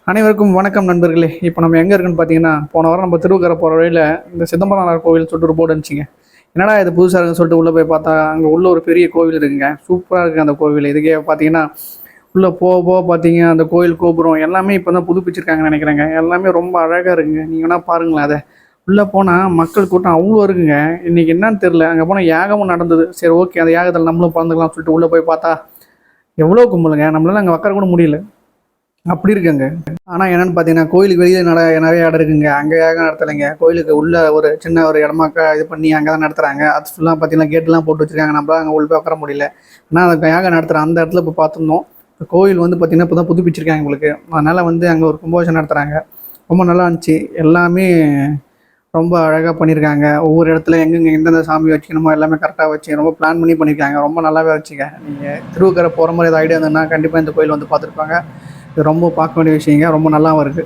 அனைவருக்கும் வணக்கம் நண்பர்களே. இப்போ நம்ம எங்கே இருக்குன்னு பார்த்தீங்கன்னா, போன வாரம் நம்ம திருவக்கரை போகிற வழியில் இந்த சிதம்பரனார் கோவில் சொல்லிட்டு ஒரு போர்டு இருந்துச்சுங்க. என்னடா இது புதுசாக இருக்குன்னு சொல்லிட்டு உள்ளே போய் பார்த்தா, அங்கே உள்ள ஒரு பெரிய கோவில் இருக்குங்க. சூப்பராக இருக்குது அந்த கோவில். இதுக்கே பார்த்தீங்கன்னா, உள்ளே போக போக பார்த்தீங்க அந்த கோயில் கோபுரம் எல்லாமே இப்போ தான் புதுப்பிச்சிருக்காங்கன்னு நினைக்கிறேங்க. எல்லாமே ரொம்ப அழகாக இருக்குங்க. நீங்கள் வேணால் பாருங்களேன் அதை. உள்ளே போனால் மக்கள் கூட்டம் அவ்வளோ இருக்குங்க. இன்றைக்கி என்னன்னு தெரில, அங்கே போனால் யாகமும் நடந்தது. சரி, ஓகே, அந்த யாகத்தில் நம்மளும் பறந்துக்கலாம் சொல்லிட்டு உள்ளே போய் பார்த்தா எவ்வளோ கும்பலுங்க. நம்மளால அங்கே உட்கார கூட முடியல, அப்படி இருக்குங்க. ஆனால் என்னென்னு பார்த்தீங்கன்னா, கோயிலுக்கு வெளியே நிறைய இடம் இருக்குங்க. அங்கே யாகம் நடத்தலைங்க. கோயிலுக்கு உள்ள ஒரு சின்ன ஒரு இடமாக்கா இது பண்ணி அங்கே தான் நடத்துகிறாங்க. அது ஃபுல்லாக பார்த்தீங்கன்னா கேட்லாம் போட்டு வச்சுருக்காங்க. நம்மளால் அங்கே உள்ள போய் உட்கார முடியல. ஆனால் அந்த யாகம் நடத்துகிற அந்த இடத்துல இப்போ பார்த்துருந்தோம். இப்போ கோயில் வந்து பார்த்திங்கன்னா இப்போ தான் புதுப்பிச்சிருக்காங்க உங்களுக்கு. அதனால் வந்து அங்கே ஒரு கும்பாபிஷேகம் நடத்துகிறாங்க. ரொம்ப நல்லா இருந்துச்சு. எல்லாமே ரொம்ப அழகாக பண்ணியிருக்காங்க. ஒவ்வொரு இடத்துல எங்கெங்கே எந்தெந்த சாமி வச்சுக்கணுமோ எல்லாமே கரெக்டாக வச்சு ரொம்ப பிளான் பண்ணி பண்ணியிருக்காங்க. ரொம்ப நல்லாவே வச்சுங்க. நீங்கள் திருவக்கரை போகிற மாதிரி ஏதாவது ஐடியா இருந்ததுன்னா கண்டிப்பாக இந்த கோயில் வந்து பார்த்துருப்பாங்க. இது ரொம்ப பார்க்க வேண்டிய விஷயங்க. ரொம்ப நல்லாவும் இருக்குது.